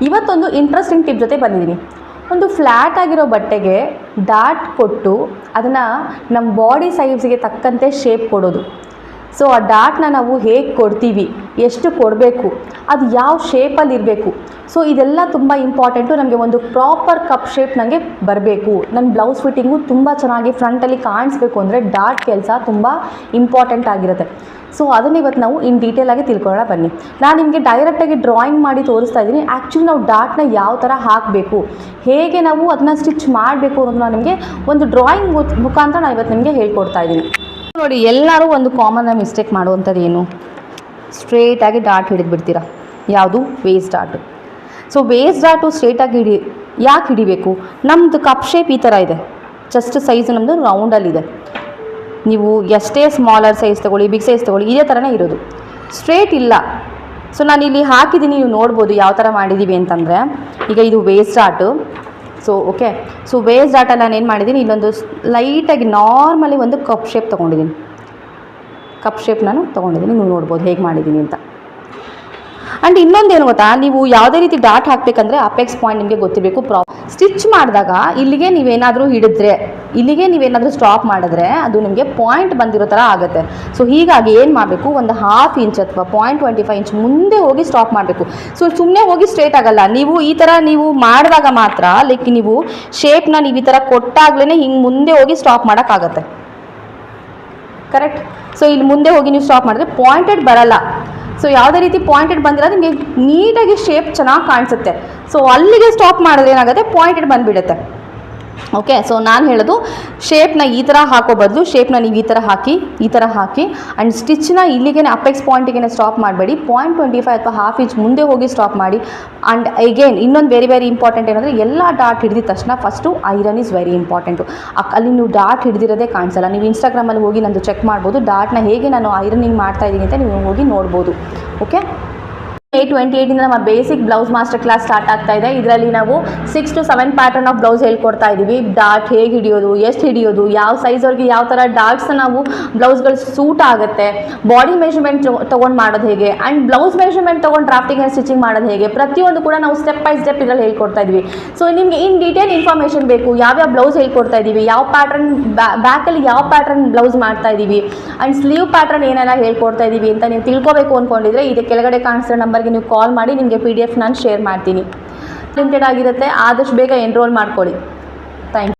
ಇವತ್ತೊಂದು interesting tip ಜೊತೆ ಬಂದಿದ್ದೀನಿ. ಒಂದು ಫ್ಲ್ಯಾಟ್ ಆಗಿರೋ ಬಟ್ಟೆಗೆ ಡಾಟ್ ಕೊಟ್ಟು ಅದನ್ನು ನಮ್ಮ ಬಾಡಿ ಸೈಜ್ಗೆ ತಕ್ಕಂತೆ ಶೇಪ್ ಕೊಡೋದು. ಸೊ ಆ ಡಾಟ್ನ ನಾವು ಹೇಗೆ ಕೊಡ್ತೀವಿ, ಎಷ್ಟು ಕೊಡಬೇಕು, ಅದು ಯಾವ ಶೇಪಲ್ಲಿ ಇರಬೇಕು. ಸೊ ಇದೆಲ್ಲ ತುಂಬ ಇಂಪಾರ್ಟೆಂಟು. ನಮಗೆ ಒಂದು ಪ್ರಾಪರ್ ಕಪ್ ಶೇಪ್ ನನಗೆ ಬರಬೇಕು, ನನ್ನ ಬ್ಲೌಸ್ ಫಿಟ್ಟಿಂಗು ತುಂಬ ಚೆನ್ನಾಗಿ ಫ್ರಂಟಲ್ಲಿ ಕಾಣಿಸ್ಬೇಕು ಅಂದರೆ ಡಾಟ್ ಕೆಲಸ ತುಂಬ ಇಂಪಾರ್ಟೆಂಟ್ ಆಗಿರುತ್ತೆ. ಸೊ ಅದನ್ನು ಇವತ್ತು ನಾವು ಇನ್ ಡೀಟೇಲಾಗಿ ತಿಳ್ಕೊಳ್ಳೋಣ ಬನ್ನಿ. ನಾನು ನಿಮಗೆ ಡೈರೆಕ್ಟಾಗಿ ಡ್ರಾಯಿಂಗ್ ಮಾಡಿ ತೋರಿಸ್ತಾ ಇದ್ದೀನಿ. ಆ್ಯಕ್ಚುಲಿ ನಾವು ಡಾಟ್ನ ಯಾವ ಥರ ಹಾಕಬೇಕು, ಹೇಗೆ ನಾವು ಅದನ್ನ ಸ್ಟಿಚ್ ಮಾಡಬೇಕು ಅನ್ನೋದನ್ನ ನಿಮಗೆ ಒಂದು ಡ್ರಾಯಿಂಗ್ ಮುಖಾಂತರ ನಾನು ಇವತ್ತು ನಿಮಗೆ ಹೇಳ್ಕೊಡ್ತಾ ಇದ್ದೀನಿ. ನೋಡಿ, ಎಲ್ಲರೂ ಒಂದು ಕಾಮನ್ ಮಿಸ್ಟೇಕ್ ಮಾಡುವಂಥದ್ದು ಏನು, ಸ್ಟ್ರೇಟಾಗಿ ಡಾಟ್ ಹಿಡಿದ್ಬಿಡ್ತೀರಾ. ಯಾವುದು? Waste dot. So waste dot ಸ್ಟ್ರೇಟಾಗಿ ಯಾಕೆ ಹಿಡಿಬೇಕು? ನಮ್ಮದು ಕಪ್ ಶೇಪ್ ಈ ಥರ ಇದೆ, ಚೆಸ್ಟ್ ಸೈಜ್ ನಮ್ಮದು ರೌಂಡಲ್ಲಿದೆ. ನೀವು ಎಷ್ಟೇ ಸ್ಮಾಲರ್ ಸೈಜ್ ತೊಗೊಳ್ಳಿ, ಬಿಗ್ ಸೈಜ್ ತೊಗೊಳ್ಳಿ, ಇದೇ ಥರನೇ ಇರೋದು, ಸ್ಟ್ರೇಟ್ ಇಲ್ಲ. ಸೊ ನಾನು ಇಲ್ಲಿ ಹಾಕಿದ್ದೀನಿ, ನೀವು ನೋಡ್ಬೋದು ಯಾವ ಥರ ಮಾಡಿದ್ದೀವಿ ಅಂತಂದರೆ. ಈಗ ಇದು waste dot. So okay, so waste ಡಾಟಲ್ಲಿ ನಾನು ಏನು ಮಾಡಿದ್ದೀನಿ, ಇಲ್ಲೊಂದು ಲೈಟಾಗಿ ನಾರ್ಮಲಿ ಒಂದು ಕಪ್ ಶೇಪ್ ತೊಗೊಂಡಿದ್ದೀನಿ. ಕಪ್ ಶೇಪ್ ನಾನು ತೊಗೊಂಡಿದ್ದೀನಿ, ನೀವು ನೋಡ್ಬೋದು ಹೇಗೆ ಮಾಡಿದ್ದೀನಿ ಅಂತ. ಆ್ಯಂಡ್ ಇನ್ನೊಂದೇನು ಗೊತ್ತಾ, ನೀವು ಯಾವುದೇ ರೀತಿ ಡಾಟ್ ಹಾಕಬೇಕಂದ್ರೆ ಅಪೆಕ್ಸ್ ಪಾಯಿಂಟ್ ನಿಮಗೆ ಗೊತ್ತಿರಬೇಕು. ಸ್ಟಿಚ್ ಮಾಡಿದಾಗ ಇಲ್ಲಿಗೆ ನೀವೇನಾದರೂ ಹಿಡಿದ್ರೆ, ಇಲ್ಲಿಗೆ ನೀವೇನಾದರೂ ಸ್ಟಾಪ್ ಮಾಡಿದ್ರೆ ಅದು ನಿಮಗೆ ಪಾಯಿಂಟ್ ಬಂದಿರೋ ಥರ ಆಗುತ್ತೆ. ಸೊ ಹೀಗಾಗಿ ಏನು ಮಾಡಬೇಕು, ಒಂದು 1/2 ಇಂಚ್ ಅಥವಾ 0.25 ಇಂಚ್ ಮುಂದೆ ಹೋಗಿ ಸ್ಟಾಪ್ ಮಾಡಬೇಕು. ಸೊ ಸುಮ್ಮನೆ ಹೋಗಿ ಸ್ಟ್ರೇಟ್ ಆಗಲ್ಲ. ನೀವು ಈ ಥರ ನೀವು ಮಾಡಿದಾಗ ಮಾತ್ರ, ಲೈಕ್ ನೀವು ಶೇಪ್ನ ನೀವು ಈ ಥರ ಕೊಟ್ಟಾಗ್ಲೇ ಹಿಂಗೆ ಮುಂದೆ ಹೋಗಿ ಸ್ಟಾಪ್ ಮಾಡೋಕ್ಕಾಗತ್ತೆ. ಕರೆಕ್ಟ್? ಸೊ ಇಲ್ಲಿ ಮುಂದೆ ಹೋಗಿ ನೀವು ಸ್ಟಾಪ್ ಮಾಡಿದ್ರೆ ಪಾಯಿಂಟೆಡ್ ಬರಲ್ಲ. ಸೊ ಯಾವುದೇ ರೀತಿ ಪಾಯಿಂಟೆಡ್ ಬಂದಿರೋದು ನಿಮಗೆ ನೀಟಾಗಿ ಶೇಪ್ ಚೆನ್ನಾಗಿ ಕಾಣಿಸುತ್ತೆ. ಸೊ ಅಲ್ಲಿಗೆ ಸ್ಟಾಪ್ ಮಾಡಿದ್ರೆ ಏನಾಗುತ್ತೆ, ಪಾಯಿಂಟೆಡ್ ಬಂದುಬಿಡುತ್ತೆ. ಓಕೆ, ಸೊ ನಾನು ಹೇಳೋದು ಶೇಪ್ನ ಈ ಥರ ಹಾಕೋ ಬದಲು ಶೇಪ್ನ ನೀವು ಈ ಥರ ಹಾಕಿ ಆ್ಯಂಡ್ ಸ್ಟಿಚ್ನ ಇಲ್ಲಿಗೆ ಅಪೆಕ್ಸ್ ಪಾಯಿಂಟಿಗೆ ಸ್ಟಾಪ್ ಮಾಡಬೇಡಿ. 0.25 ಅಥವಾ 1/2 ಇಂಚ್ ಮುಂದೆ ಹೋಗಿ ಸ್ಟಾಪ್ ಮಾಡಿ. ಆ್ಯಂಡ್ ಅಗೇನ್ ಇನ್ನೊಂದು ವೆರಿ ಇಂಪಾರ್ಟೆಂಟ್ ಏನಂದರೆ, ಎಲ್ಲ ಡಾಟ್ ಹಿಡಿದ ತಕ್ಷಣ first iron is very important. ಅಲ್ಲಿ ನೀವು ಡಾಟ್ ಹಿಡಿದಿರೋದೇ ಕಾಣಿಸಲ್ಲ. ನೀವು ಇನ್ಸ್ಟಾಗ್ರಾಮಲ್ಲಿ ಹೋಗಿ ನಂದು ಚೆಕ್ ಮಾಡ್ಬೋದು, ಡಾಟ್ನ ಹೇಗೆ ನಾನು ಐರನಿಂಗ್ ಮಾಡ್ತಾಯಿದ್ದೀನಿ ಅಂತ ನೀವು ಹೋಗಿ ನೋಡ್ಬೋದು. ಓಕೆ, May 28 ನಮ್ಮ basic blouse master class start ಆಗ್ತಾ ಇದೆ. ಇದರಲ್ಲಿ ನಾವು 6 to 7 ಪ್ಯಾಟರ್ನ್ ಆಫ್ ಬ್ಲೌಸ್ ಹೇಳ್ಕೊಡ್ತಾ ಇದ್ದೀವಿ. ಡಾಟ್ ಹೇಗೆ ಹಿಡಿಯೋದು, ಎಷ್ಟು ಹಿಡಿಯೋದು, ಯಾವ ಸೈಜವ್ರಿಗೆ ಯಾವ ಥರ ಡಾಟ್ಸ್ನ ನಾವು ಬ್ಲೌಸ್ಗಳು ಸೂಟ್ ಆಗುತ್ತೆ, ಬಾಡಿ ಮೆಷರ್ಮೆಂಟ್ ತೊಗೊಂಡು ಮಾಡೋದು ಹೇಗೆ, ಆ್ಯಂಡ್ ಬ್ಲೌಸ್ ಮೆಷರ್ಮೆಂಟ್ ತೊಗೊಂಡು ಡ್ರಾಫ್ಟಿಂಗ್ ಆ್ಯಂಡ್ ಸ್ಟಿಚಿಂಗ್ ಮಾಡೋದು ಹೇಗೆ, ಪ್ರತಿಯೊಂದು ಕೂಡ ನಾವು ಸ್ಟೆಪ್ ಬೈ ಸ್ಟೆಪ್ ಇದರಲ್ಲಿ ಹೇಳ್ಕೊಡ್ತಾ ಇದ್ದೀವಿ. ಸೊ ನಿಮಗೆ ಇನ್ ಡೀಟೇಲ್ ಇನ್ಫಾರ್ಮೇಷನ್ ಬೇಕು, ಯಾವ್ಯಾವ ಬ್ಲೌಸ್ ಹೇಳ್ಕೊಡ್ತಾ ಇದ್ದೀವಿ, ಯಾವ ಪ್ಯಾಟರ್ನ್ ಬ್ಯಾಕಲ್ಲಿ ಯಾವ ಪ್ಯಾಟರ್ನ್ ಬ್ಲೌಸ್ ಮಾಡ್ತಾ ಇದ್ದೀವಿ, ಆ್ಯಂಡ್ ಸ್ಲೀವ್ ಪ್ಯಾಟರ್ನ್ ಏನೆಲ್ಲ ಹೇಳ್ಕೊಡ್ತಾ ಇದ್ದೀವಿ ಅಂತ ನೀವು ತಿಳ್ಕೊಬೇಕು ಅಂದ್ಕೊಂಡಿದ್ರೆ ಇದು ಕೆಳಗಡೆ ಕಾಣಿಸೋ ನಂಬರ್ಗೆ ನೀವು ಕಾಲ್ ಮಾಡಿ, ನಿಮಗೆ PDF ನಾನು ಶೇರ್ ಮಾಡ್ತೀನಿ. ಲಿಮಿಟೆಡ್ ಆಗಿರುತ್ತೆ, ಆದಷ್ಟು ಬೇಗ ಎನ್ರೋಲ್ ಮಾಡ್ಕೊಳ್ಳಿ. Thank you.